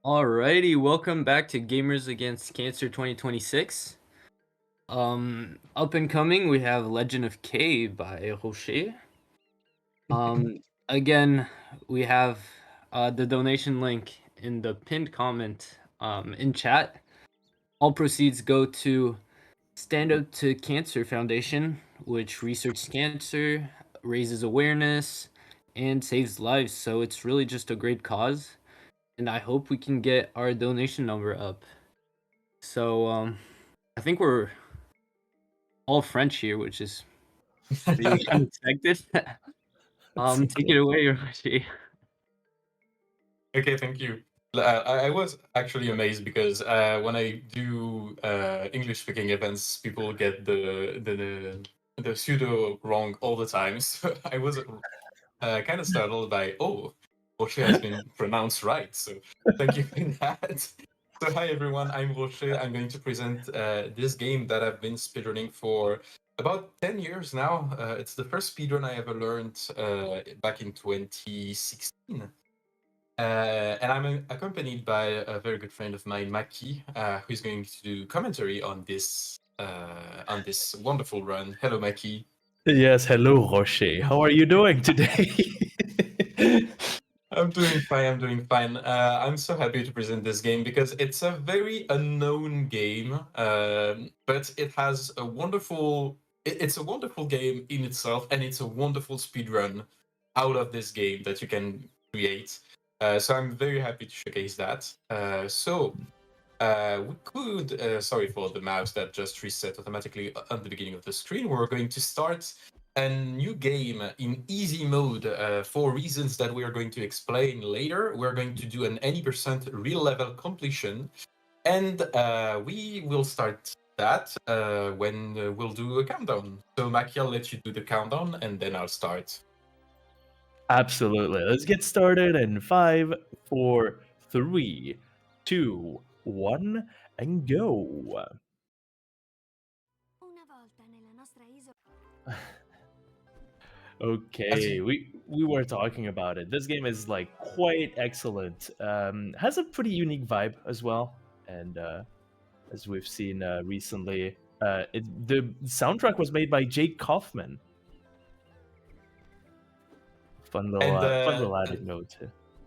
Alrighty, welcome back to Gamers Against Cancer 2026. Up and coming, we have Legend of K by Rocher. Um, Again, we have the donation link in the pinned comment in chat. All proceeds go to Stand Up to Cancer Foundation, which researches cancer, raises awareness, and saves lives. So it's really just a great cause, and I hope we can get our donation number up. So I think we're all French here, which is pretty unexpected. Take it away, Rashi. Okay, thank you. I was actually amazed because when I do English-speaking events, people get the pseudo wrong all the time. So I was kind of startled by, Rocher has been pronounced right. So thank you for that. So hi everyone, I'm Rocher. I'm going to present this game that I've been speedrunning for about 10 years now. It's the first speedrun I ever learned back in 2016. And I'm accompanied by a very good friend of mine, Maki, who's going to do commentary on this wonderful run. Hello, Maki. Yes, hello, Rocher. How are you doing today? I'm doing fine. I'm so happy to present this game because it's a very unknown game, but it has a wonderful. It's a wonderful game in itself, and it's a wonderful speedrun out of this game that you can create. So I'm very happy to showcase that. We could. Sorry for the mouse that just reset automatically at the beginning of the screen. We're going to start a new game in easy mode for reasons that we are going to explain later. We're going to do an 80% real level completion, and we will start that when we'll do a countdown. So Maki, I'll let you do the countdown, and then I'll start. Absolutely. Let's get started in 5, 4, 3, 2, 1, and go. Okay, we were talking about it. This game is like quite excellent. Has a pretty unique vibe as well, and as we've seen recently, the soundtrack was made by Jake Kaufman. Fun little added note.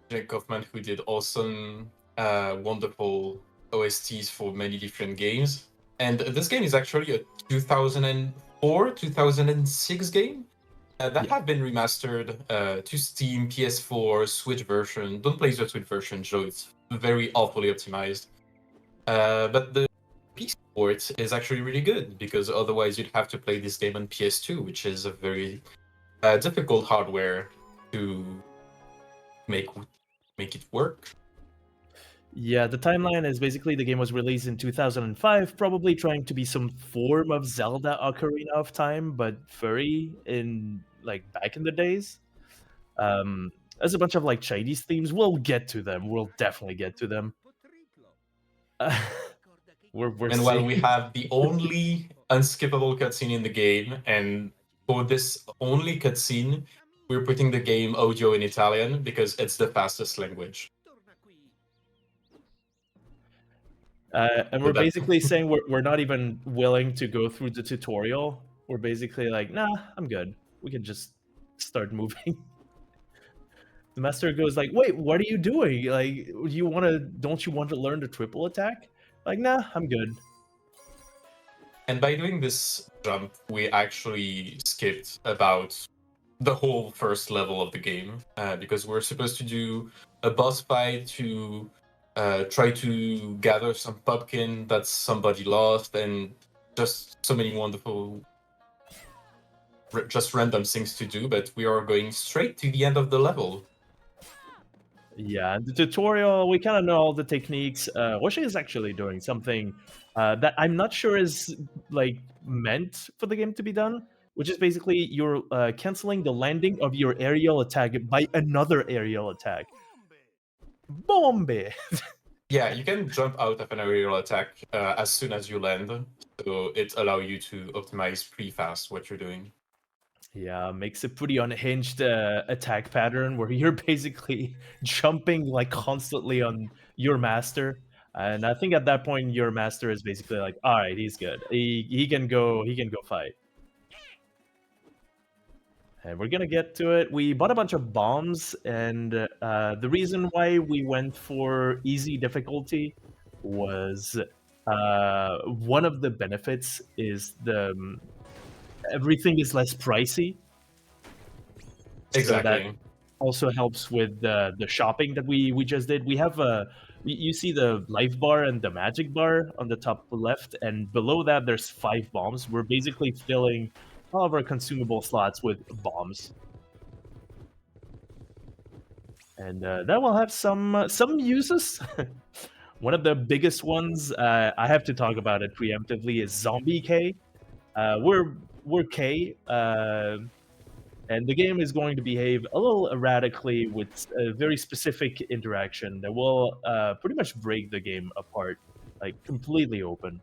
Jake Kaufman, who did awesome, wonderful OSTs for many different games. And this game is actually a 2004, 2006 game that have been remastered to Steam, PS4, Switch version. Don't play the Switch version, Joe. It's very awfully optimized. But the PC port is actually really good because otherwise you'd have to play this game on PS2, which is a very difficult hardware to make it work. Yeah, the timeline is basically the game was released in 2005, probably trying to be some form of Zelda Ocarina of Time, but furry in like back in the days. There's a bunch of like Chinese themes. We'll get to them. We'll definitely get to them. While we have the only unskippable cutscene in the game, and for this only cutscene, we're putting the game audio in Italian because it's the fastest language. And we're basically saying we're not even willing to go through the tutorial. We're basically like, nah, I'm good. We can just start moving. The master goes like, wait, what are you doing? Like, don't you want to learn the triple attack? Like, nah, I'm good. And by doing this jump, we actually skipped about the whole first level of the game because we're supposed to do a boss fight to try to gather some pumpkin that somebody lost, and just so many wonderful, just random things to do. But we are going straight to the end of the level. Yeah, the tutorial, we kind of know all the techniques. Roshi is actually doing something that I'm not sure is like meant for the game to be done, which is basically you're canceling the landing of your aerial attack by another aerial attack. Bombe! Yeah, you can jump out of an aerial attack as soon as you land, so it allows you to optimize pretty fast what you're doing. Yeah, makes a pretty unhinged attack pattern where you're basically jumping like constantly on your master. And I think at that point your master is basically like, all right, he's good. He can go fight. And we're gonna get to it. We bought a bunch of bombs, and the reason why we went for easy difficulty was one of the benefits is everything is less pricey. So that Exactly. also helps with the shopping that we just did. We have you see the life bar and the magic bar on the top left, and below that there's 5 bombs. We're basically filling all of our consumable slots with bombs, and that will have some uses. One of the biggest ones I have to talk about it preemptively is Zombie K. We're K. And the game is going to behave a little erratically with a very specific interaction that will pretty much break the game apart, like completely open.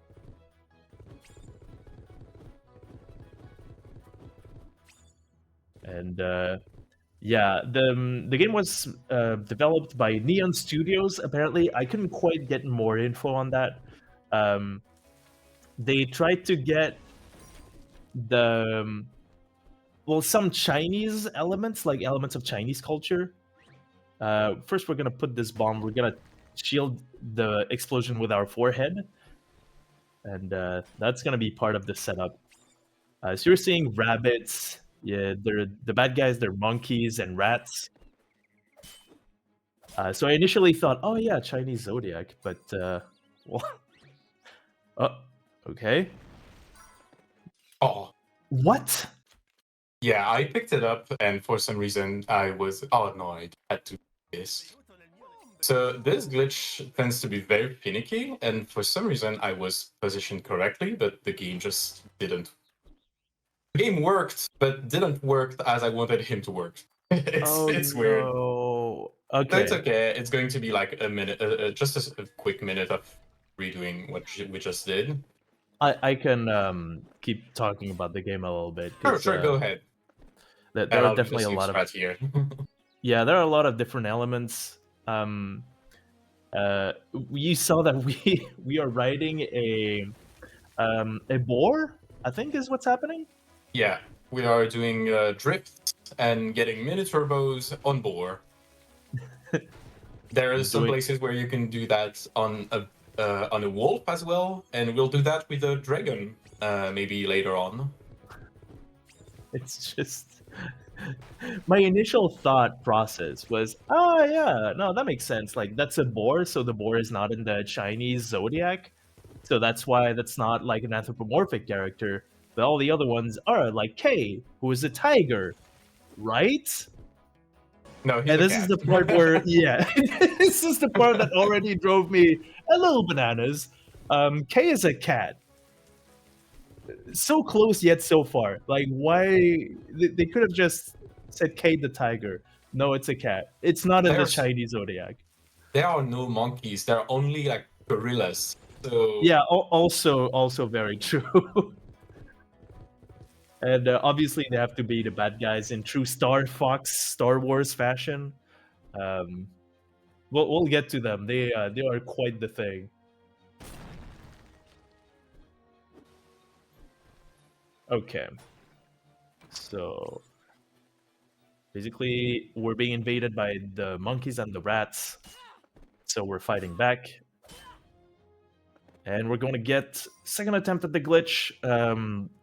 And yeah, the game was developed by Neon Studios. Apparently, I couldn't quite get more info on that. They tried to get the some Chinese elements, like elements of Chinese culture. First, we're gonna put this bomb. We're gonna shield the explosion with our forehead, and that's gonna be part of the setup. So you're seeing rabbits. Yeah, they're the bad guys. They're monkeys and rats. So I initially thought, oh yeah, Chinese zodiac, but well, oh, okay. Oh, What? yeah, I picked it up, and for some reason I was, oh no, I had to do this. So this glitch tends to be very finicky, and for some reason I was positioned correctly, but the game just didn't. The game worked, but didn't work as I wanted him to work. It's weird. No. No, it's Okay. okay. It's going to be like a minute, just a quick minute of redoing what we just did. I can keep talking about the game a little bit Sure, because sure, go ahead. there And are I'll do the definitely a same lot of strat here. yeah, there are a lot of different elements. You saw that we are riding a boar, I think is what's happening. Yeah, we are doing drifts and getting mini turbos on board. There are some Doing- places where you can do that on a wolf as well, and we'll do that with a dragon maybe later on. It's just my initial thought process was, oh yeah, no, that makes sense. Like that's a boar, so the boar is not in the Chinese zodiac, so that's why that's not like an anthropomorphic character. But all the other ones are like Kay, who is a tiger, right? No, he's And a this is cat. the part where, yeah, this is the part that already drove me a little bananas. Kay is a cat. So close yet so far. Like, why? They could have just said Kay the tiger. No, it's a cat. It's not in the There's- Chinese zodiac. There are no monkeys. There are only like gorillas. So Yeah, also very true. And obviously, they have to be the bad guys in true Star Wars fashion. Um, we'll get to them. They are quite the thing. Okay. So basically, we're being invaded by the monkeys and the rats. So we're fighting back. And we're going to get second attempt at the glitch.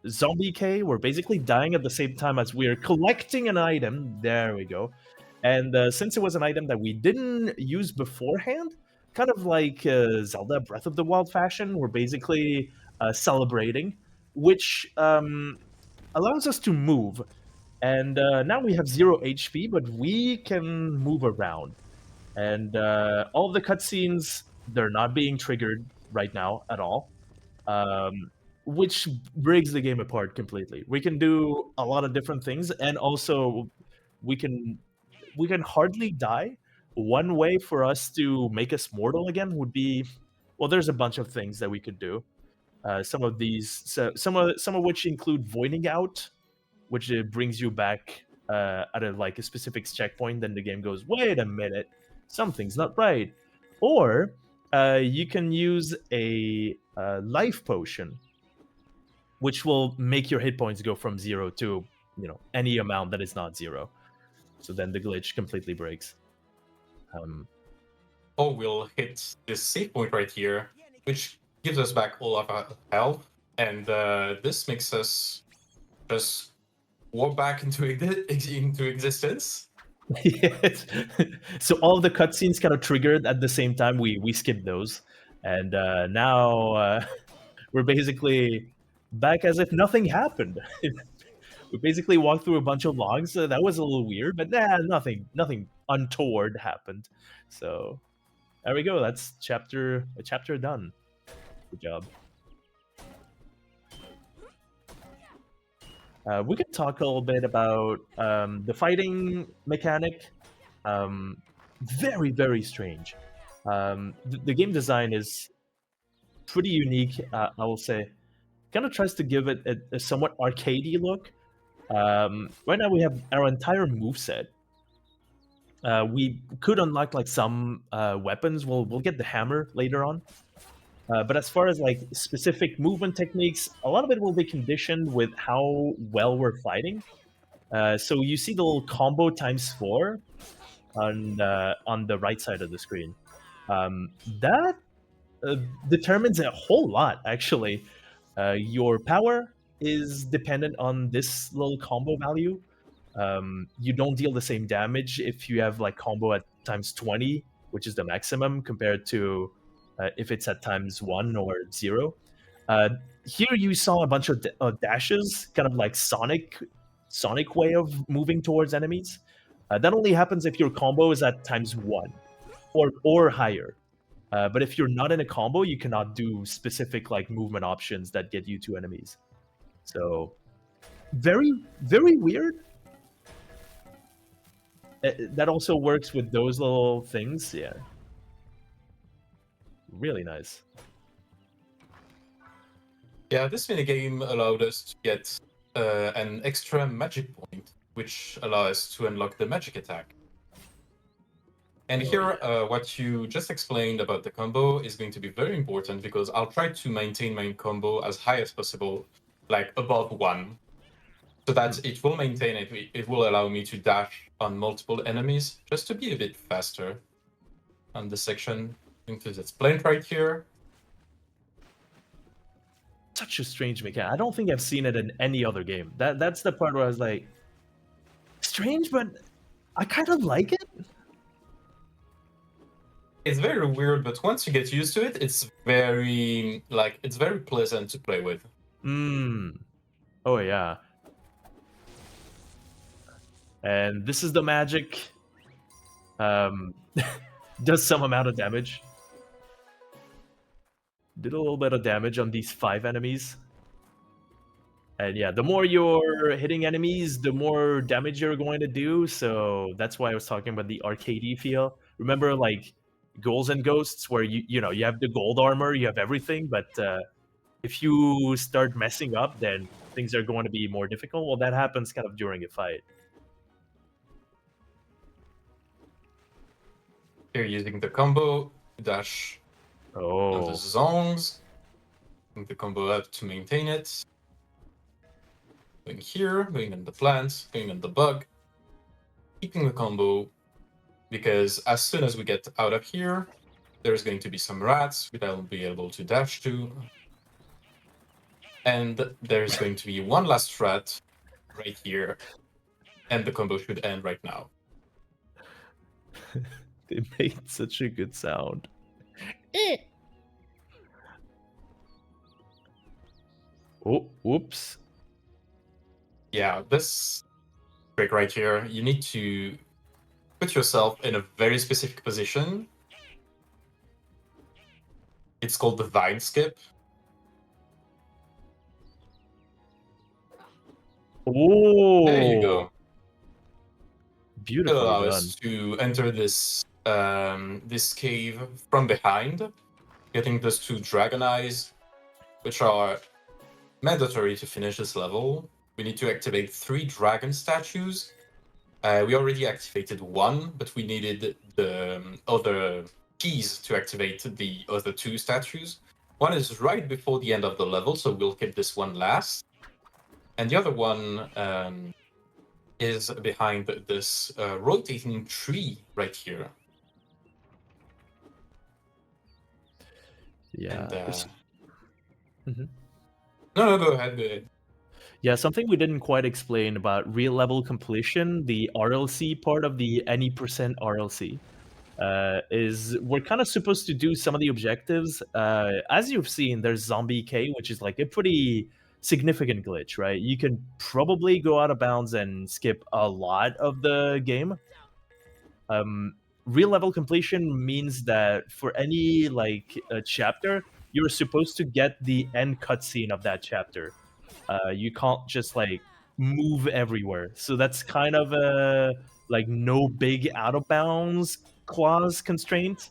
Zombie K, we're basically dying at the same time as we're collecting an item. There we go. And since it was an item that we didn't use beforehand, kind of like Zelda Breath of the Wild fashion, we're basically celebrating, which allows us to move. And now we have 0 HP, but we can move around. And all the cutscenes, they're not being triggered right now at all, which breaks the game apart completely. We can do a lot of different things, and also we can hardly die. One way for us to make us mortal again would be, well, there's a bunch of things that we could do. Some of these, some of which include voiding out. which brings you back at a specific checkpoint. Then the game goes, wait a minute, something's not right. Or you can use a life potion, which will make your hit points go from 0 to any amount that is not 0. So then the glitch completely breaks. Or we'll hit this save point right here, which gives us back all of our health, and this makes us just warp back into existence. Yes. So all of the cutscenes kind of triggered at the same time. We skipped those, and now we're basically back as if nothing happened. We basically walked through a bunch of logs. That was a little weird, but nothing untoward happened. So there we go. That's a chapter done. Good job. We could talk a little bit about the fighting mechanic. Very, very strange. The game design is pretty unique, I will say. Kind of tries to give it a somewhat arcadey look. Right now we have our entire moveset. We could unlock like some weapons. We'll get the hammer later on. But as far as like specific movement techniques, a lot of it will be conditioned with how well we're fighting. So you see the little combo ×4 on the right side of the screen. That determines a whole lot, actually. Your power is dependent on this little combo value. You don't deal the same damage if you have like combo at ×20, which is the maximum, compared to if it's at ×1 or 0. Here you saw a bunch of dashes, kind of like Sonic way of moving towards enemies. That only happens if your combo is at ×1 or higher. But if you're not in a combo, you cannot do specific like movement options that get you to enemies. So very, very weird. That also works with those little things. Yeah. Really nice. Yeah, this minigame allowed us to get an extra magic point, which allows us to unlock the magic attack. And here, what you just explained about the combo is going to be very important, because I'll try to maintain my combo as high as possible, like above 1, so that it will maintain it. It will allow me to dash on multiple enemies, just to be a bit faster on this section. Because it's plant right here. Such a strange mechanic. I don't think I've seen it in any other game. That's the part where I was like, strange, but I kind of like it. It's very weird, but once you get used to it, it's very pleasant to play with. Oh yeah. And this is the magic. Does some amount of damage. Did a little bit of damage on these 5 enemies. And yeah, the more you're hitting enemies, the more damage you're going to do. So that's why I was talking about the arcadey feel. Remember, like Ghouls and Ghosts, where you have the gold armor, you have everything, but if you start messing up, then things are going to be more difficult. Well, that happens kind of during a fight. Here, using the combo dash on the zones, the combo up to maintain it. Going here, going in the plant, going in the bug, keeping the combo, because as soon as we get out of here, there's going to be some rats that I'll be able to dash to. And there's going to be one last rat right here, and the combo should end right now. They made such a good sound. Oh, whoops. Yeah, this trick right here, you need to put yourself in a very specific position. It's called the vine skip. Oh, there you go. Beautifully allow done. us to enter this this cave from behind, getting those 2 dragon eyes, which are mandatory to finish this level. we need to activate 3 dragon statues. We already activated 1, but we needed the other keys to activate the other 2 statues. One is right before the end of the level, so we'll keep this one last. And the other one is behind this rotating tree right here. Yeah. And, No, go ahead. Yeah, something we didn't quite explain about real level completion, the RLC part of the any percent RLC, is we're kind of supposed to do some of the objectives. As you've seen, there's Zombie K, which is like a pretty significant glitch, right? You can probably go out of bounds and skip a lot of the game. Real level completion means that for any like chapter, you're supposed to get the end cutscene of that chapter. You can't just like move everywhere. So that's kind of a like no big out of bounds clause constraint.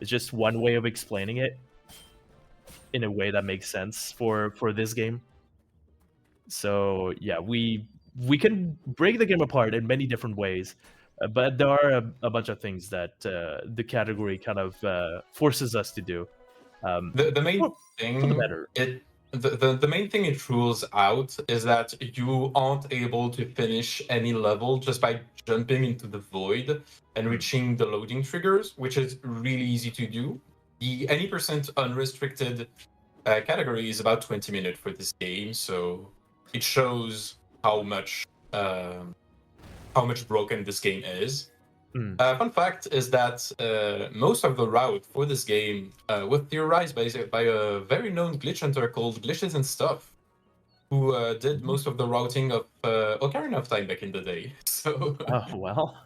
It's just one way of explaining it in a way that makes sense for this game. So yeah, we can break the game apart in many different ways, but there are a bunch of things that the category kind of forces us to do. The main for the thing better. the main thing it rules out is that you aren't able to finish any level just by jumping into the void and reaching the loading triggers, which is really easy to do. The any percent unrestricted category is about 20 minutes for this game, so it shows how much broken this game is. Fun fact is that most of the route for this game was theorized by a very known glitch hunter called Glitches and Stuff, who did most of the routing of Ocarina of Time back in the day. So Oh well.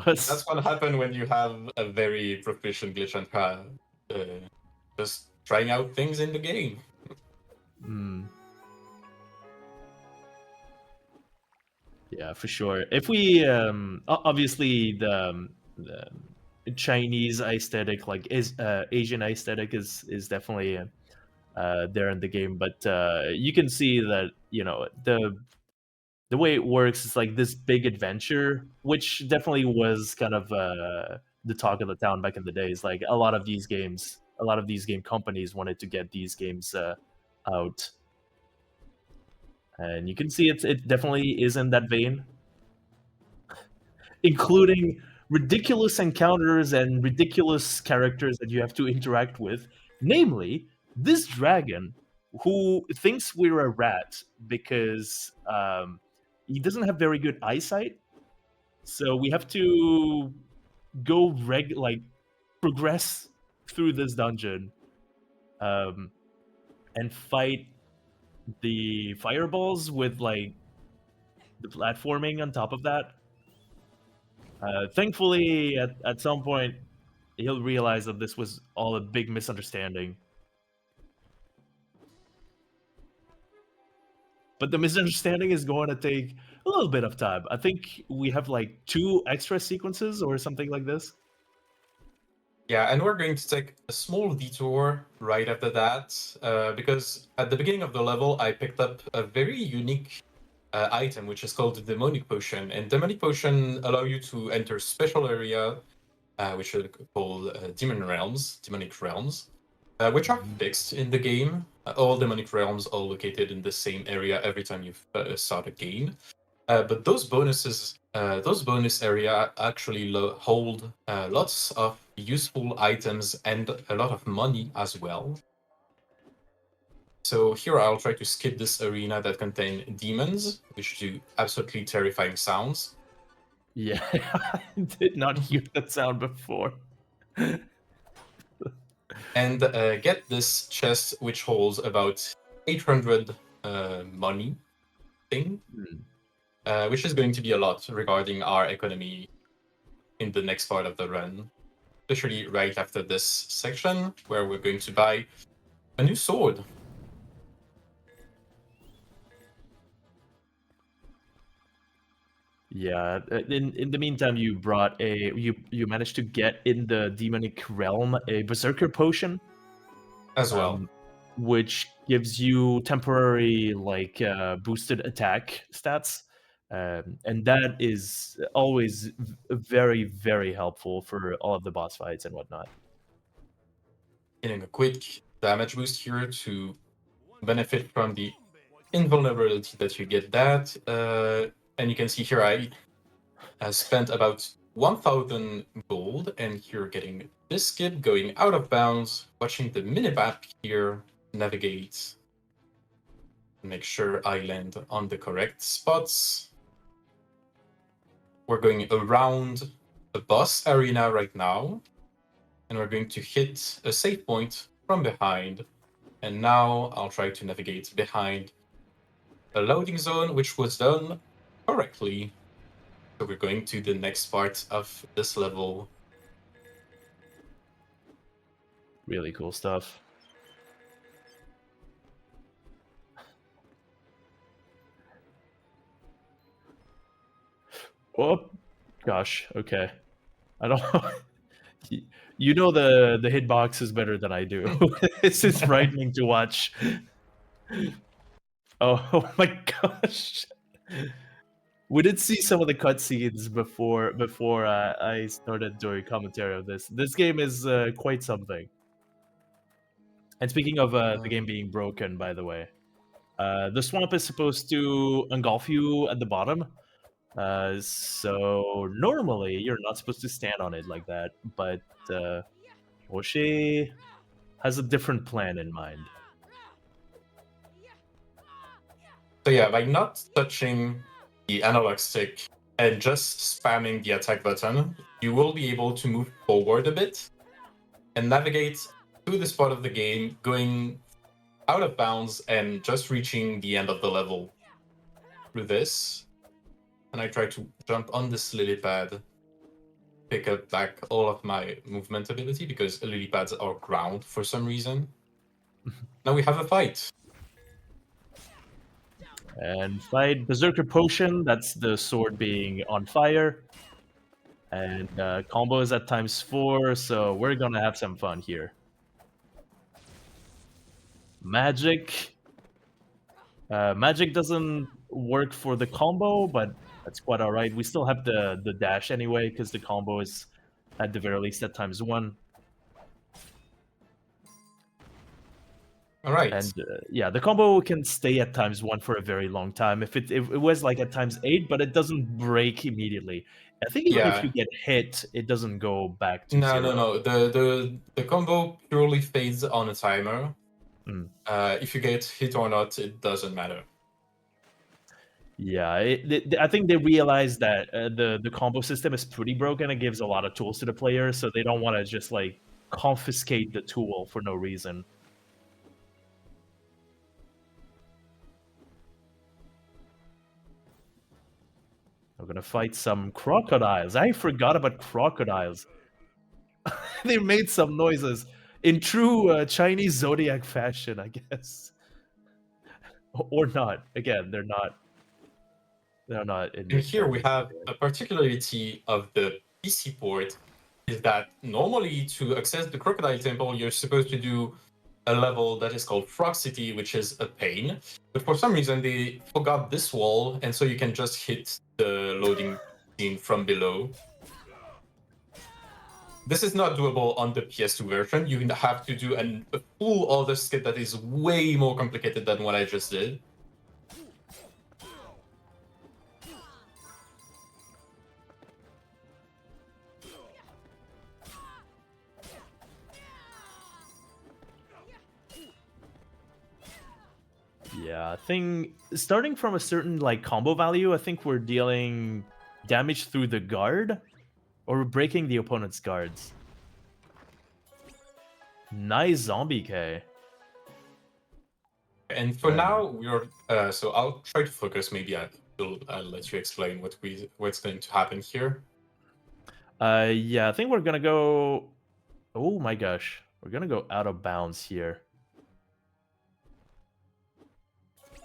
that's what happened when you have a very proficient glitch hunter just trying out things in the game. Yeah, for sure. If we obviously the Chinese aesthetic, like is Asian aesthetic, is definitely there in the game, but you can see that the way it works is like this big adventure, which definitely was kind of the talk of the town back in the days. Like a lot of these game companies wanted to get these games out. And you can see it definitely is in that vein, including ridiculous encounters and ridiculous characters that you have to interact with. Namely, this dragon who thinks we're a rat because he doesn't have very good eyesight. So we have to go progress through this dungeon and fight the fireballs with like the platforming on top of that. Thankfully, at some point, he'll realize that this was all a big misunderstanding. But the misunderstanding is going to take a little bit of time. I think we have like 2 extra sequences or something like this. Yeah, and we're going to take a small detour right after that, because at the beginning of the level, I picked up a very unique item, which is called the Demonic Potion. And Demonic Potion allow you to enter special area, which are called Demonic Realms, which are fixed in the game. All Demonic Realms are located in the same area every time you start a game. But those bonus area actually hold lots of useful items and a lot of money as well. So here I'll try to skip this arena that contain demons, which do absolutely terrifying sounds. Yeah, I did not hear that sound before. And get this chest, which holds about 800 money thing. Which is going to be a lot regarding our economy in the next part of the run, especially right after this section where we're going to buy a new sword. Yeah, in the meantime, you managed to get in the demonic realm a berserker potion As well. which gives you temporary like boosted attack stats, and that is always very, very helpful for all of the boss fights and whatnot. Getting a quick damage boost here to benefit from the invulnerability that you get that. And you can see here I spent about 1,000 gold, and you're getting this skip going out of bounds, watching the minimap here, navigate, make sure I land on the correct spots. We're going around the boss arena right now, and we're going to hit a save point from behind. And now I'll try to navigate behind a loading zone, which was done correctly. So we're going to the next part of this level. Really cool stuff. Oh, gosh. Okay. I don't know. You know the hitbox is better than I do. This is frightening to watch. Oh my gosh. We did see some of the cutscenes before I started doing commentary of this. This game is quite something. And speaking of the game being broken, by the way, the swamp is supposed to engulf you at the bottom. So normally you're not supposed to stand on it like that, but Rocher has a different plan in mind. So yeah, by not touching the analog stick and just spamming the attack button, you will be able to move forward a bit and navigate to the spot of the game, going out of bounds and just reaching the end of the level through this. And I try to jump on this lily pad, pick up back all of my movement ability because lily pads are ground for some reason. Now we have a fight. And fight Berserker Potion, that's the sword being on fire. And combo is at ×4, so we're gonna have some fun here. Magic. Magic doesn't work for the combo, but that's quite alright. We still have the dash anyway, because the combo is at the very least at ×1. All right. And yeah, the combo can stay at ×1 for a very long time. If it was like at ×8, but it doesn't break immediately. I think even if you get hit, it doesn't go back to zero. No. The combo purely fades on a timer. If you get hit or not, it doesn't matter. Yeah, I think they realize that the combo system is pretty broken. It gives a lot of tools to the player, so they don't want to just like confiscate the tool for no reason. We're gonna fight some crocodiles. I forgot about crocodiles. They made some noises in true Chinese zodiac fashion, I guess, or not. Again, they're not. They're not. And here we have a particularity of the PC port is that normally to access the Crocodile Temple, you're supposed to do a level that is called Frog City, which is a pain. But for some reason, they forgot this wall, and so you can just hit the loading scene from below. This is not doable on the PS2 version. You have to do a full other skit that is way more complicated than what I just did. Yeah, I think starting from a certain like combo value, I think we're dealing damage through the guard, or we're breaking the opponent's guards. Nice zombie K. And for now, we're so I'll try to focus. Maybe I'll let you explain what's going to happen here. Yeah, I think we're gonna go. Oh my gosh, we're gonna go out of bounds here.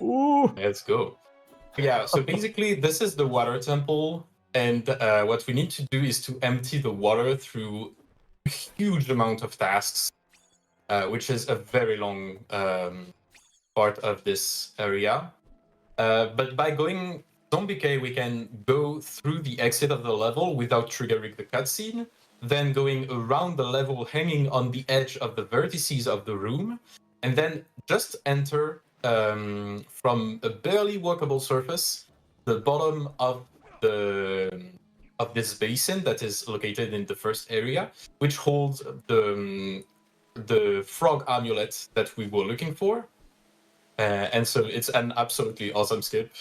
Ooh. Let's go. Yeah, so basically this is the water temple, and what we need to do is to empty the water through a huge amount of tasks. which is a very long part of this area. But by going Zombie K, we can go through the exit of the level without triggering the cutscene, then going around the level hanging on the edge of the vertices of the room, and then just enter from a barely walkable surface the bottom of this basin that is located in the first area, which holds the frog amulet that we were looking for. And so it's an absolutely awesome skip,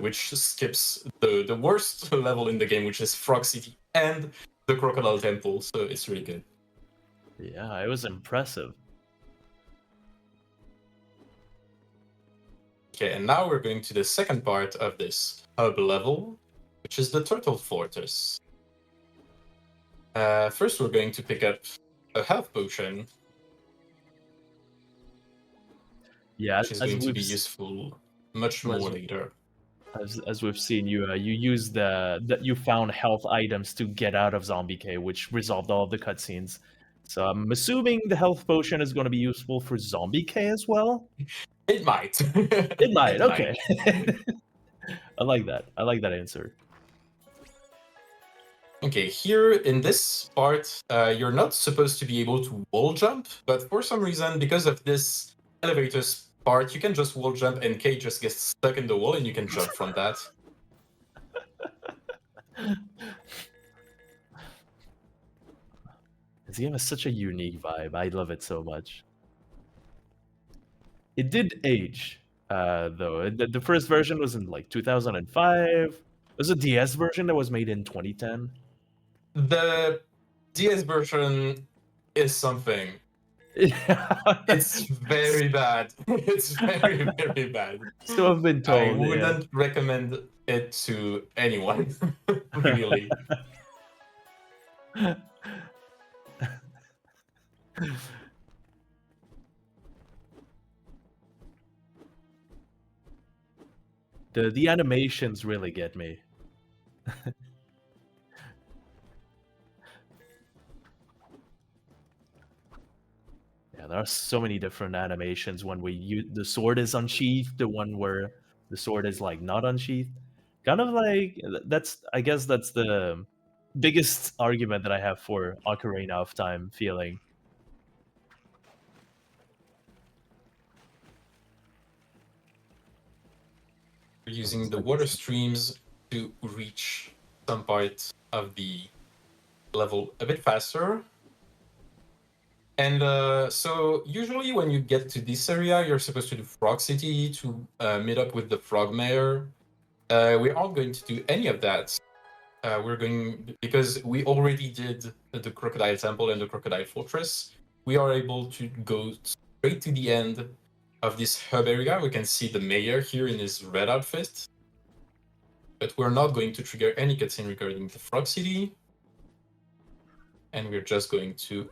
which skips the worst level in the game, which is Frog City and the Crocodile Temple. So it's really good. Yeah, it was impressive. Okay, and now we're going to the second part of this hub level, which is the Turtle Fortress. First, we're going to pick up a health potion. Yeah, which is going to be useful much more later. As we've seen, you use that you found health items to get out of Zombie K, which resolved all of the cutscenes. So I'm assuming the health potion is going to be useful for Zombie K as well. It might. It might. Okay. I like that. I like that answer. Okay, here in this part, you're not supposed to be able to wall jump, but for some reason, because of this elevators part, you can just wall jump and K just gets stuck in the wall and you can jump from that. This game has such a unique vibe. I love it so much. It did age, though. The first version was in like 2005. There's a DS version that was made in 2010. The DS version is something. Yeah, it's very bad. It's very, very bad. So I've been told. I wouldn't recommend it to anyone, really. The animations really get me. Yeah, there are so many different animations when the sword is unsheathed, the one where the sword is like not unsheathed. Kind of like I guess that's the biggest argument that I have for Ocarina of Time feeling. We're using the water streams to reach some part of the level a bit faster. And so usually when you get to this area, you're supposed to do Frog City to meet up with the Frogmare. We aren't going to do any of that. We're going, because we already did the Crocodile Temple and the Crocodile Fortress, we are able to go straight to the end of this hub area. We can see the mayor here in his red outfit. But we're not going to trigger any cutscene regarding the Frog City. And we're just going to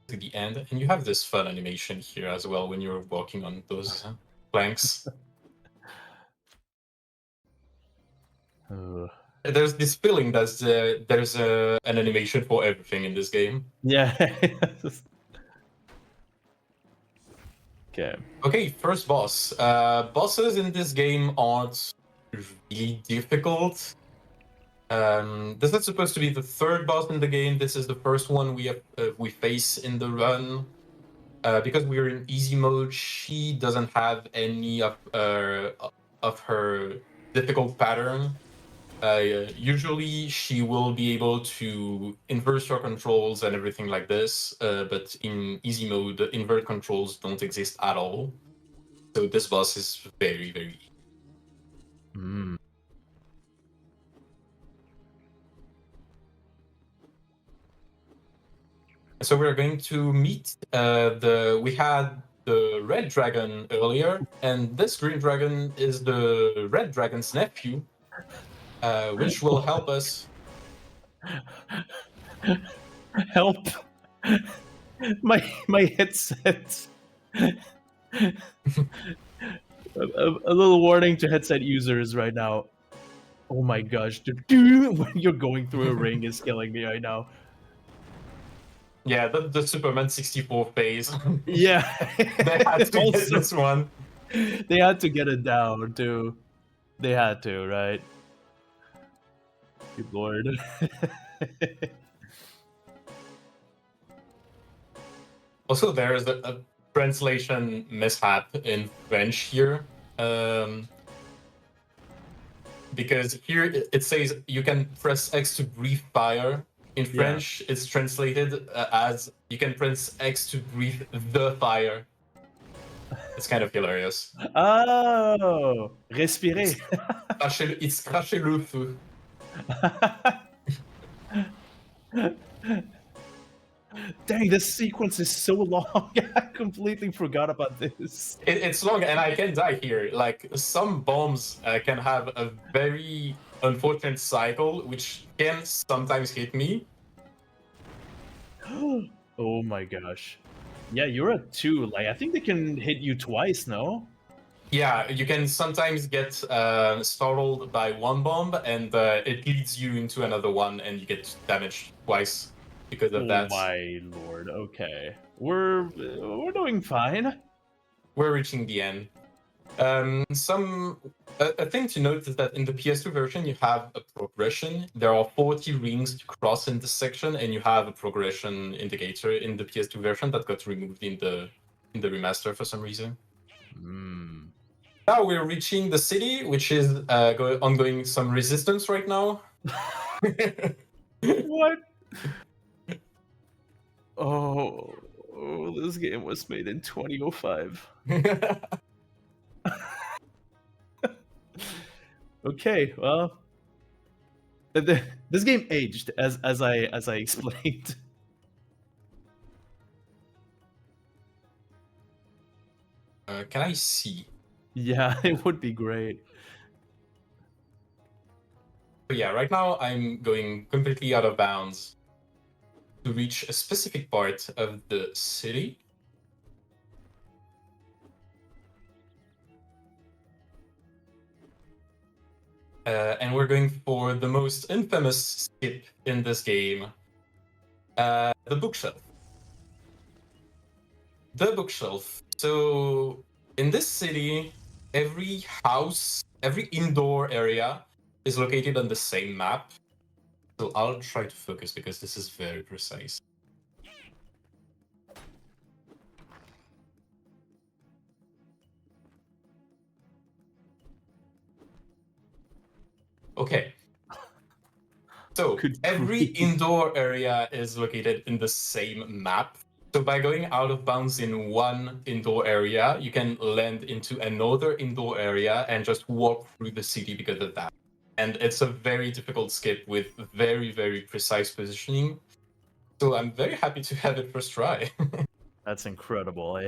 the end. And you have this fun animation here as well when you're walking on those planks. There's this feeling that there's an animation for everything in this game. Yeah. Okay. Okay, first boss. Bosses in this game aren't really difficult. This is supposed to be the third boss in the game. This is the first one we face in the run. Because we're in easy mode, she doesn't have any of her difficult pattern. Usually she will be able to invert your controls and everything like this, but in easy mode, invert controls don't exist at all. So this boss is very, very easy. So we're going to meet we had the red dragon earlier, and this green dragon is the red dragon's nephew, which will help us. Help! My headset. A little warning to headset users right now. Oh my gosh, when you're going through a ring is killing me right now. Yeah, the Superman 64 phase. Yeah. They had to get Also, this one. they had to get it down too. They had to, right? Good lord. Also, there is a translation mishap in French here. Because here it says you can press X to breathe fire. In Yeah. French, it's translated as you can press X to breathe the fire. It's kind of hilarious. Oh, respirer. It's cracher le feu. Dang, this sequence is so long. I completely forgot about this. It's long, and I can die here. Like some bombs can have a very unfortunate cycle, which can sometimes hit me. Oh my gosh. Yeah, you're at 2. Like, I think they can hit you twice, no? Yeah, you can sometimes get startled by one bomb, and it leads you into another one, and you get damaged twice because of Oh that. my lord. Okay. We're doing fine. We're reaching the end. A thing to note is that in the PS2 version, you have a progression. There are 40 rings to cross in this section, and you have a progression indicator in the PS2 version that got removed in the remaster for some reason. Hmm. Now we're reaching the city, which is ongoing some resistance right now. What? Oh, this game was made in 2005. Okay, well, this game aged as I explained. Can I see? Yeah, it would be great. But yeah, right now I'm going completely out of bounds to reach a specific part of the city. And we're going for the most infamous skip in this game, the bookshelf. The bookshelf. So in this city, every house, every indoor area is located on the same map. So I'll try to focus because this is very precise. Okay. So Good every grief. indoor area is located in the same map. So by going out of bounds in one indoor area, you can land into another indoor area and just walk through the city because of that. And it's a very difficult skip with very, very precise positioning. So I'm very happy to have it first try. That's incredible.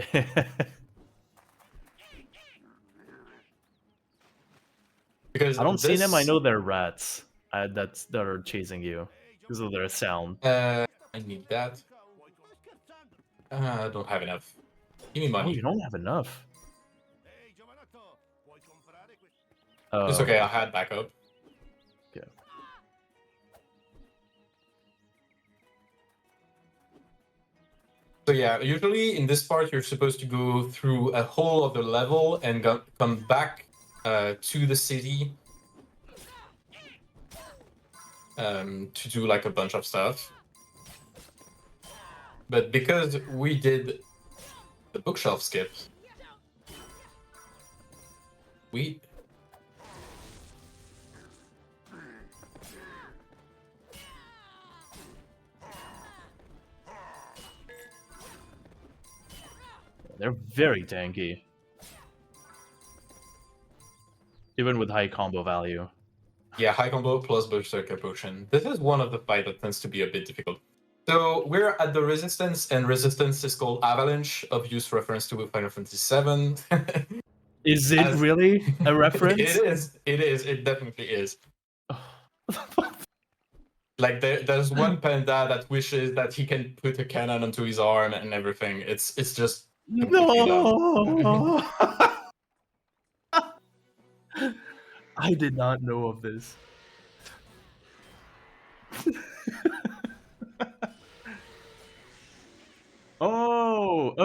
Because I don't see them. I this, know they're rats. That are chasing you because of their sound. I need that. I don't have enough. Give me Oh, money. you don't have enough. It's Oh, okay, I had backup. okay. So yeah, usually in this part you're supposed to go through a whole other level and come back to the city to do like a bunch of stuff. But because we did the bookshelf skip, we They're very tanky. Even with high combo value. yeah, high combo plus berserker potion. This is one of the fight that tends to be a bit difficult. So we're at the resistance, and resistance is called avalanche, obvious reference to Final Fantasy VII. Is it really a reference? It is. It is. It definitely is. Like there's one panda that wishes that he can put a cannon onto his arm and everything. It's just completely dumb. No. I did not know of this.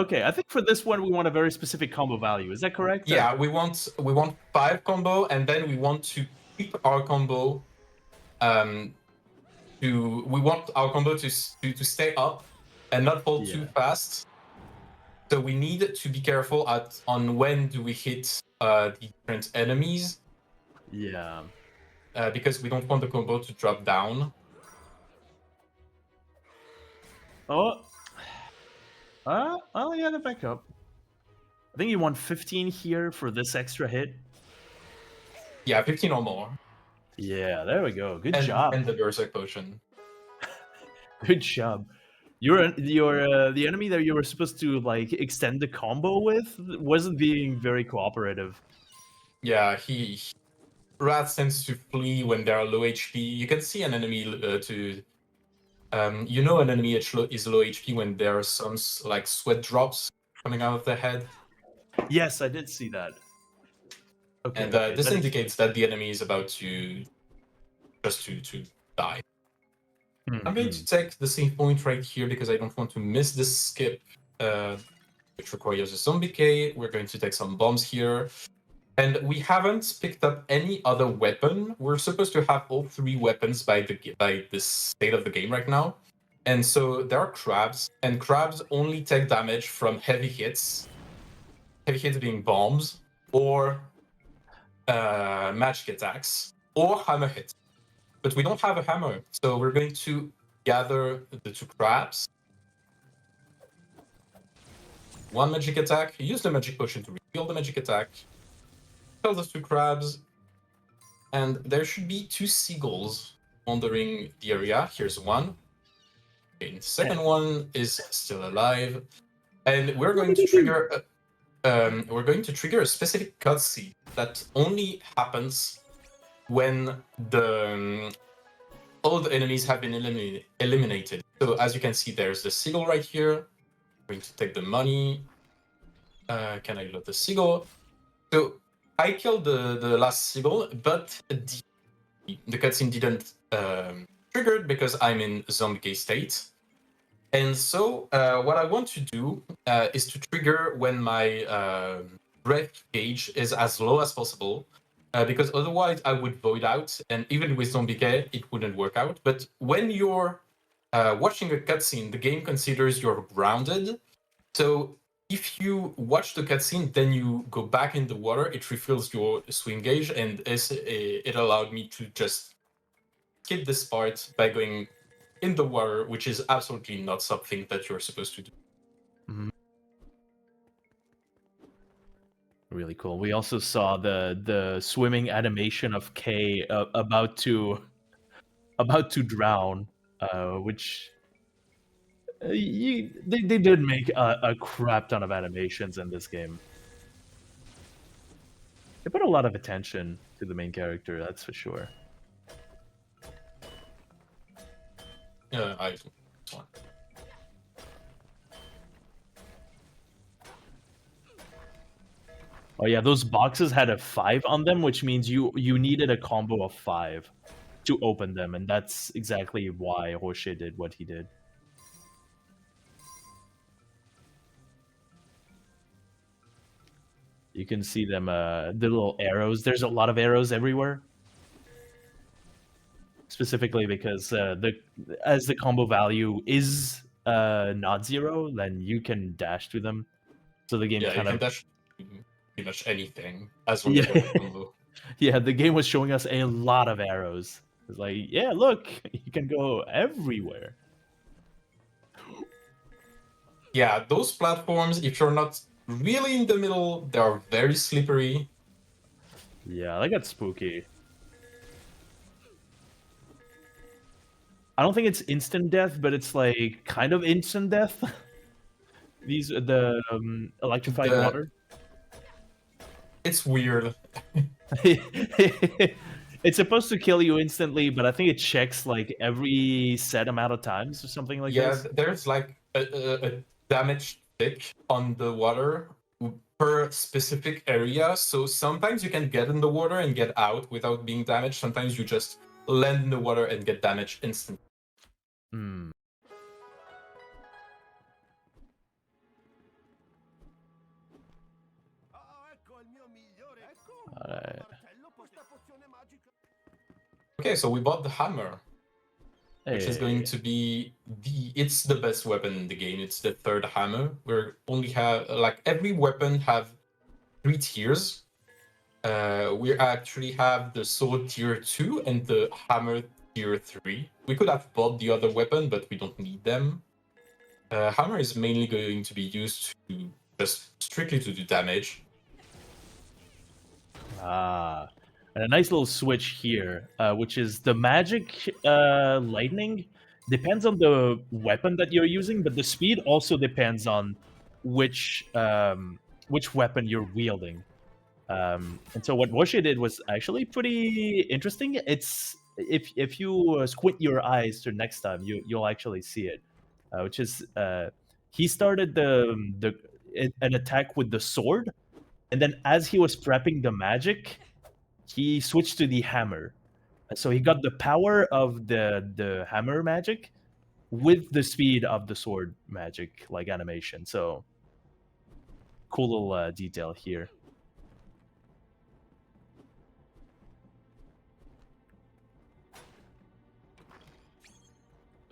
Okay, I think for this one we want a very specific combo value. Is that correct? Yeah, we want 5 combo, and then we want to keep our combo. We want our combo to stay up and not fall too fast. So we need to be careful on when do we hit the different enemies. Yeah. Because we don't want the combo to drop down. Oh. Oh yeah, the backup. I think you want 15 here for this extra hit. Yeah, 15 or more. Yeah, there we go. Good job. And the Berserk Potion. Good job. The enemy that you were supposed to like extend the combo with wasn't being very cooperative. Yeah, Rat tends to flee when they're low HP. You can see an enemy an enemy is low HP when there are some like sweat drops coming out of the head. Yes, I did see that. Okay, and this indicates that the enemy is about to die. Mm-hmm. I'm going to take the same point right here because I don't want to miss this skip, which requires a zombie K. We're going to take some bombs here. And we haven't picked up any other weapon. We're supposed to have all 3 weapons by this state of the game right now. And so there are crabs, and crabs only take damage from heavy hits. Heavy hits being bombs, or magic attacks, or hammer hits. But we don't have a hammer, so we're going to gather the 2 crabs. 1 magic attack, use the magic potion to reveal the magic attack. Kill those 2 crabs, and there should be 2 seagulls wandering the area. Here's one. Okay, the second one is still alive, and we're going to trigger. A specific cutscene that only happens when all the enemies have been eliminated. So as you can see, there's the seagull right here. I'm going to take the money. Can I load the seagull? So I killed the last seagull, but the cutscene didn't trigger because I'm in zombie state. And so what I want to do is to trigger when my breath gauge is as low as possible, because otherwise I would void out, and even with zombie K, it wouldn't work out. But when you're watching a cutscene, the game considers you're grounded. So if you watch the cutscene, then you go back in the water, it refills your swim gauge, and it allowed me to just skip this part by going in the water, which is absolutely not something that you're supposed to do. Mm-hmm. Really cool. We also saw the swimming animation of K about to drown, which they did make a crap ton of animations in this game. They put a lot of attention to the main character, that's for sure. Oh yeah, those boxes had a 5 on them, which means you needed a combo of 5 to open them, and that's exactly why Rocher did what he did. You can see them, the little arrows. There's a lot of arrows everywhere. Specifically because as the combo value is not 0, then you can dash to them. So the game kind of dash pretty much anything as long as you have a combo. Yeah, the game was showing us a lot of arrows. It's like, yeah, look, you can go everywhere. Yeah, those platforms, if you're not really in the middle, they are very slippery. Yeah, they got spooky. I don't think it's instant death, but it's like kind of instant death. These the electrified water. It's weird. It's supposed to kill you instantly, but I think it checks like every set amount of times or something like this. Yeah, there's like a damage tick on the water per specific area. So sometimes you can get in the water and get out without being damaged. Sometimes you just land in the water and get damaged instantly. Alright. Okay, so we bought the hammer, which is going to be it's the best weapon in the game. It's the third hammer. We only have like every weapon have 3 tiers. We actually have the sword tier 2 and the hammer tier 3. We could have bought the other weapon, but we don't need them. Hammer is mainly going to be used to just strictly to do damage. Ah, and a nice little switch here, which is the magic lightning depends on the weapon that you're using, but the speed also depends on which weapon you're wielding. And so what Woshi did was actually pretty interesting. It's if you squint your eyes to next time, you'll actually see it, which is he started an attack with the sword, and then as he was prepping the magic, he switched to the hammer. So he got the power of the hammer magic with the speed of the sword magic, like animation. So cool little detail here.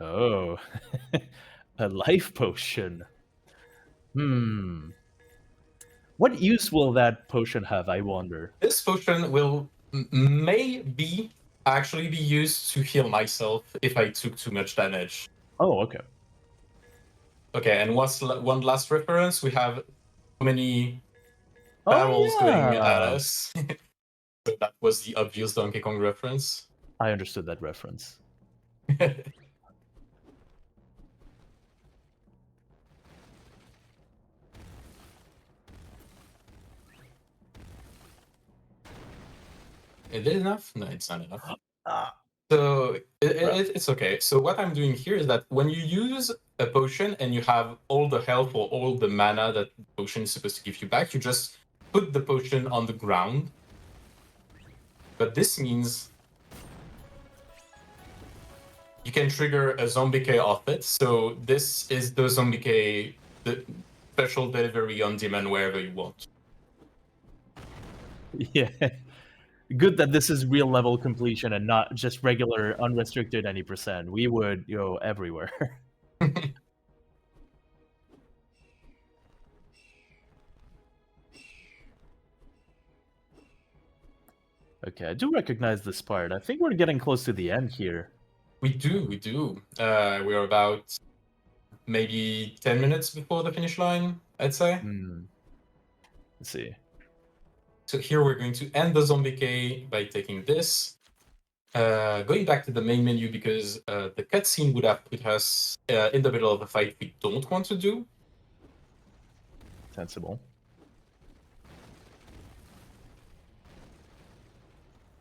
Oh, a life potion. What use will that potion have, I wonder? This potion will maybe actually be used to heal myself if I took too much damage. Oh, okay. Okay, and one last reference. We have so many barrels going at us. So that was the obvious Donkey Kong reference. I understood that reference. Is it enough? No, it's not enough. So it's okay. So what I'm doing here is that when you use a potion and you have all the health or all the mana that the potion is supposed to give you back, you just put the potion on the ground. But this means you can trigger a zombie K off it. So this is the zombie K, the special delivery on demand wherever you want. Yeah. Good that this is real level completion and not just regular unrestricted any percent. We would go everywhere. Okay, I do recognize this part. I think we're getting close to the end here. We do. We're about maybe 10 minutes before the finish line, I'd say. Let's see. So here we're going to end the zombie K by taking this. Going back to the main menu because the cutscene would have put us in the middle of a fight we don't want to do. Sensible.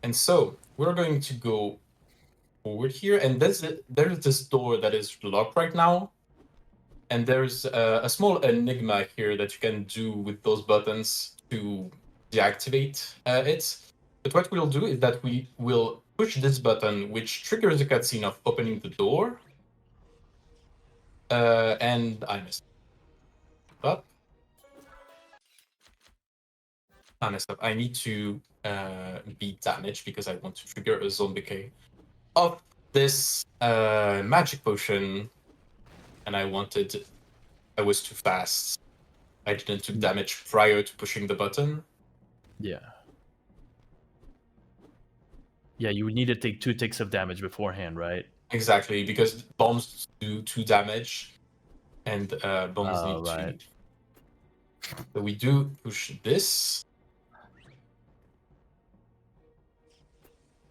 And so we're going to go forward here, and there's this door that is locked right now. And there's a small enigma here that you can do with those buttons to deactivate it. But what we'll do is that we will push this button, which triggers a cutscene of opening the door. And I messed up. I messed up. I need to be damaged because I want to trigger a zombie K of this magic potion. And I was too fast. I didn't take damage prior to pushing the button. Yeah. Yeah, you would need to take 2 ticks of damage beforehand, right? Exactly, because bombs do 2 damage, and bombs need right. 2. So we do push this.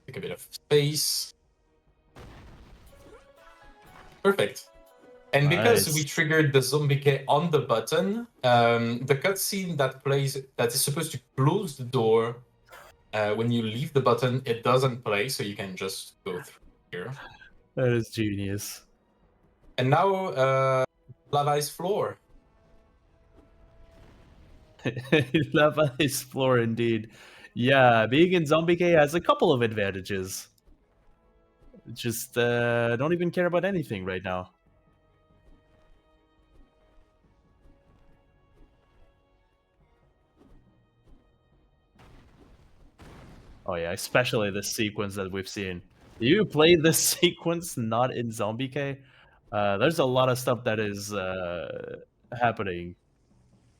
Take a bit of space. Perfect. And because we triggered the zombie K on the button, the cutscene that is supposed to close the door when you leave the button, it doesn't play, so you can just go through here. That is genius. And now, Lava Ice Floor. Lava Ice Floor, indeed. Yeah, being in Zombie K has a couple of advantages. Just don't even care about anything right now. Oh yeah, especially this sequence that we've seen. You play this sequence not in Zombie K. There's a lot of stuff that is happening.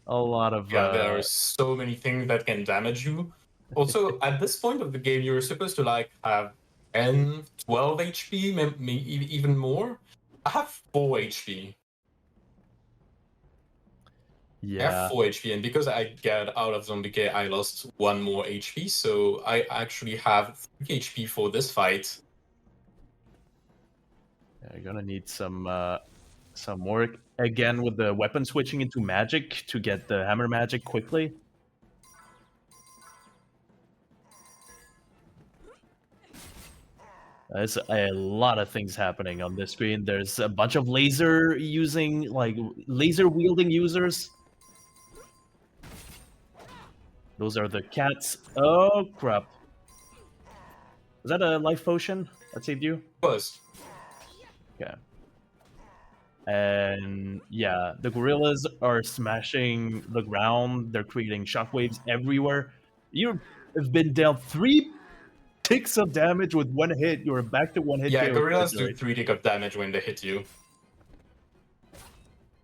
A lot of Yeah, there are so many things that can damage you. Also, at this point of the game, you're supposed to like have 10, 12 HP, maybe even more. I have 4 HP. I have yeah. 4 HP, and because I get out of Zombie K, I lost 1 more HP, so I actually have 3 HP for this fight. Yeah, you're gonna need some work again with the weapon switching into magic to get the hammer magic quickly. There's a lot of things happening on this screen. There's a bunch of laser wielding users. Those are the cats. Oh crap! Was that a life potion that saved you? Was. Okay. And yeah, the gorillas are smashing the ground. They're creating shockwaves everywhere. You have been dealt 3 ticks of damage with 1 hit. You're back to 1 hit. Yeah, KO gorillas do territory. 3 tick of damage when they hit you.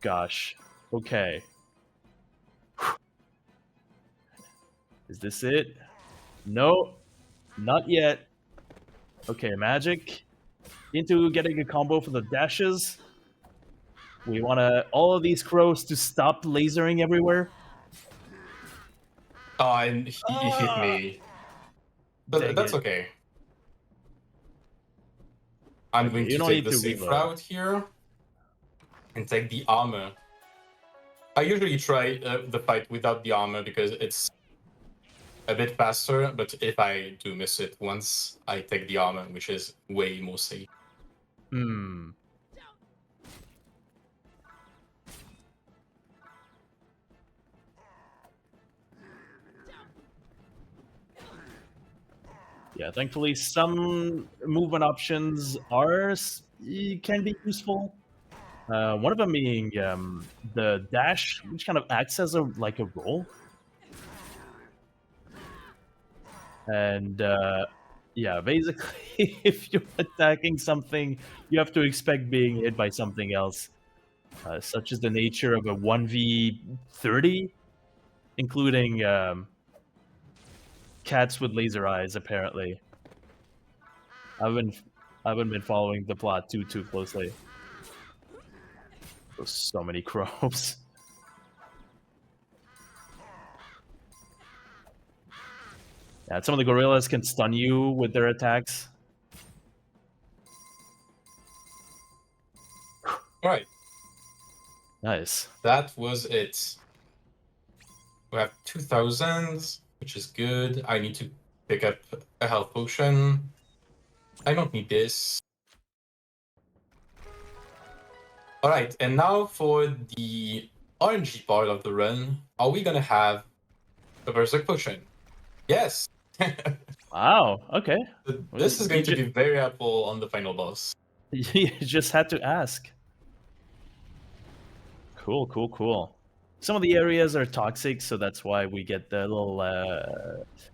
Gosh. Okay. Is this it? No, not yet. Okay, magic. Into getting a combo for the dashes. We want all of these crows to stop lasering everywhere. Oh, and he hit me. But Dang that's it. okay. I'm going you to don't take need the to safe reload. route here and take the armor. I usually try the fight without the armor because it's a bit faster, but if I do miss it once, I take the armor, which is way more safe. Hmm. Yeah, thankfully some movement options can be useful. One of them being the dash, which kind of acts as a roll. And yeah, basically, if you're attacking something, you have to expect being hit by something else. Such as the nature of a 1v30, including cats with laser eyes, apparently. I haven't been following the plot too closely. There's so many crows. Yeah, some of the gorillas can stun you with their attacks. Right. Nice. That was it. We have 2,000, which is good. I need to pick up a health potion. I don't need this. Alright, and now for the RNG part of the run, are we gonna have a Berserk potion? Yes! Wow. Okay. This is going to be very helpful on the final boss. You just had to ask. Cool. Some of the areas are toxic, so that's why we get the little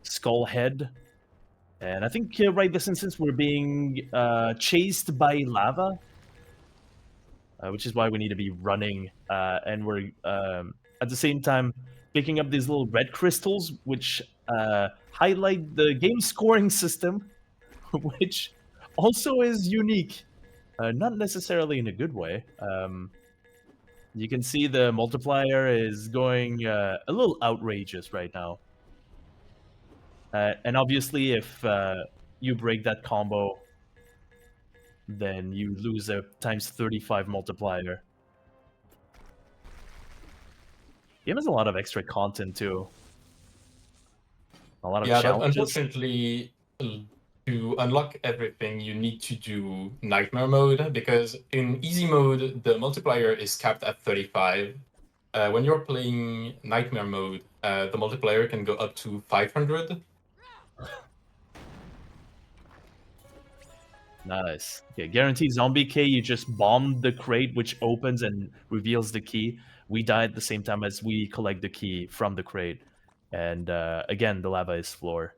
skull head. And I think right this instance we're being chased by lava, which is why we need to be running. And we're at the same time picking up these little red crystals, which highlight the game scoring system, which also is unique. Not necessarily in a good way. You can see the multiplier is going a little outrageous right now. And obviously, if you break that combo, then you lose a times 35 multiplier. Game has a lot of extra content too. A lot of Yeah, but challenges. unfortunately, to unlock everything, you need to do Nightmare mode, because in easy mode, the multiplier is capped at 35. When you're playing Nightmare mode, the multiplier can go up to 500. Nice. Okay, guaranteed zombie K, you just bomb the crate, which opens and reveals the key. We die at the same time as we collect the key from the crate. And again, the lava is floor.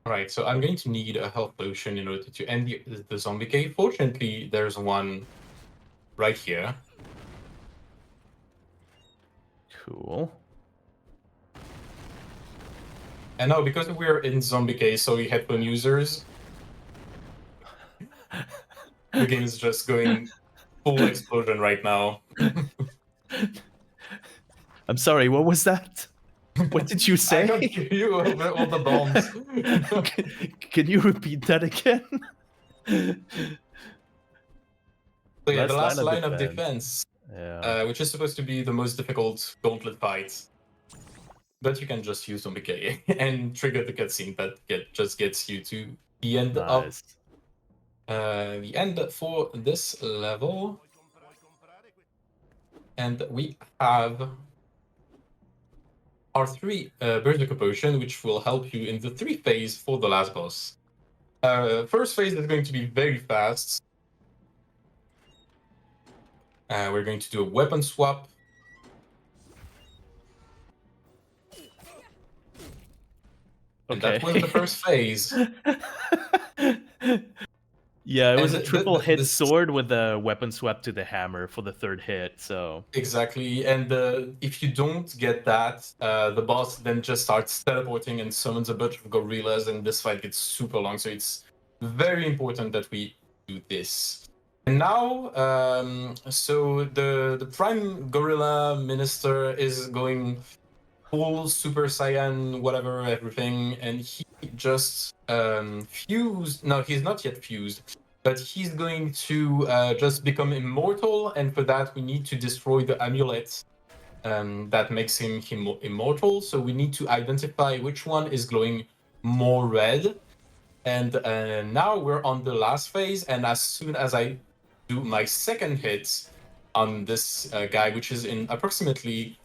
Right, so I'm going to need a health potion in order to end the zombie cave. Fortunately, there's one right here. Cool. And now, because we're in zombie cave, so we headphone users, the game is just going full explosion right now. I'm sorry, what was that? What did you I say? can't hear you over all the bombs. Can you repeat that again? So yeah, the last line of defense, Yeah. which is supposed to be the most difficult gauntlet fight. But you can just use Zombie K and trigger the cutscene that just gets you to the end Nice. of the end for this level. And we have our 3 Berserker Potion, which will help you in the 3 phase for the last boss. First phase is going to be very fast. We're going to do a weapon swap. And that was the first phase. Yeah, it was And a triple hit this- sword with a weapon swap to the hammer for the 3rd hit, so... Exactly, and if you don't get that, the boss then just starts teleporting and summons a bunch of gorillas, and this fight gets super long, so it's very important that we do this. And now, so the Prime Gorilla Minister is going full Super Saiyan, whatever, everything, and he just fused. No, he's not yet fused, but he's going to just become immortal, and for that we need to destroy the amulet that makes him immortal. So we need to identify which one is glowing more red. And now we're on the last phase, and as soon as I do my 2nd hit on this guy, which is in approximately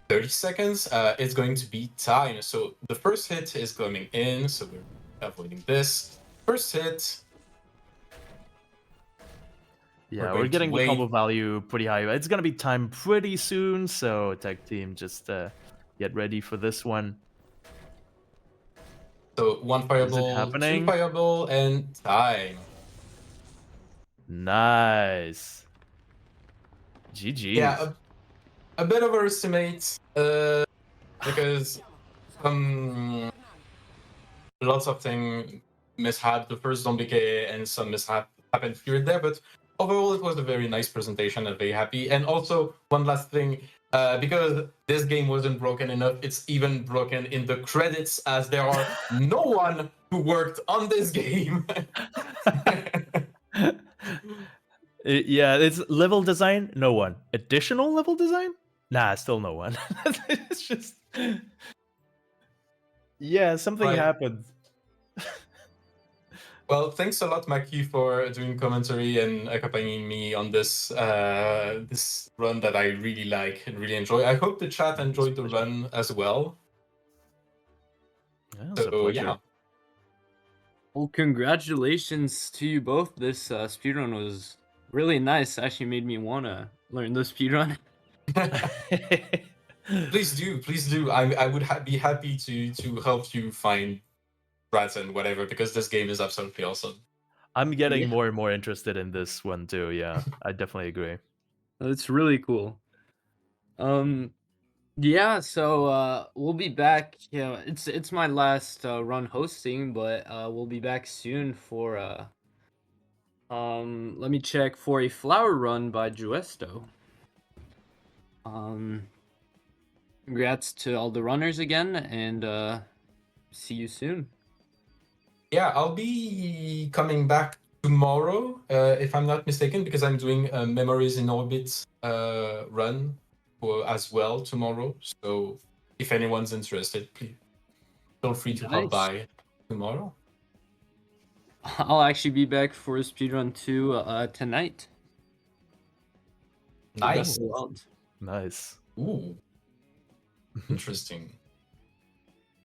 30 seconds, it's going to be time. So the first hit is coming in, so we're avoiding this. First hit. Yeah, we're getting the combo value pretty high. It's gonna be time pretty soon, so tag team, just get ready for this one. So 1 fireball, 2 fireball, and time. Nice. GG. Yeah, a bit overestimate, because lots of things mishap. The first zombie K and some mishap happened here and there, but overall it was a very nice presentation. I'm very happy. And also one last thing, because this game wasn't broken enough, it's even broken in the credits, as there are no one who worked on this game. Yeah, it's level design, no one. Additional level design? Nah, still no one. It's just... Yeah, something happened. Well, thanks a lot, Maki, for doing commentary and accompanying me on this this run that I really like and really enjoy. I hope the chat enjoyed the run as well. Yeah, so yeah. Well, congratulations to you both. This speedrun was really nice. Actually made me want to learn the speedrun. Please do. I would be happy to help you find rats and whatever, because this game is absolutely awesome. I'm getting more and more interested in this one too. Yeah, I definitely agree. It's really cool. Yeah, so we'll be back. Yeah, it's my last run hosting, but we'll be back soon for let me check, for a flower run by Juesto. Congrats to all the runners again, and see you soon. Yeah, I'll be coming back tomorrow, if I'm not mistaken, because I'm doing a Memories in Orbit run as well tomorrow. So if anyone's interested, please feel free to hop by tomorrow. I'll actually be back for speedrun 2 tonight. Nice. Nice. Ooh. Interesting.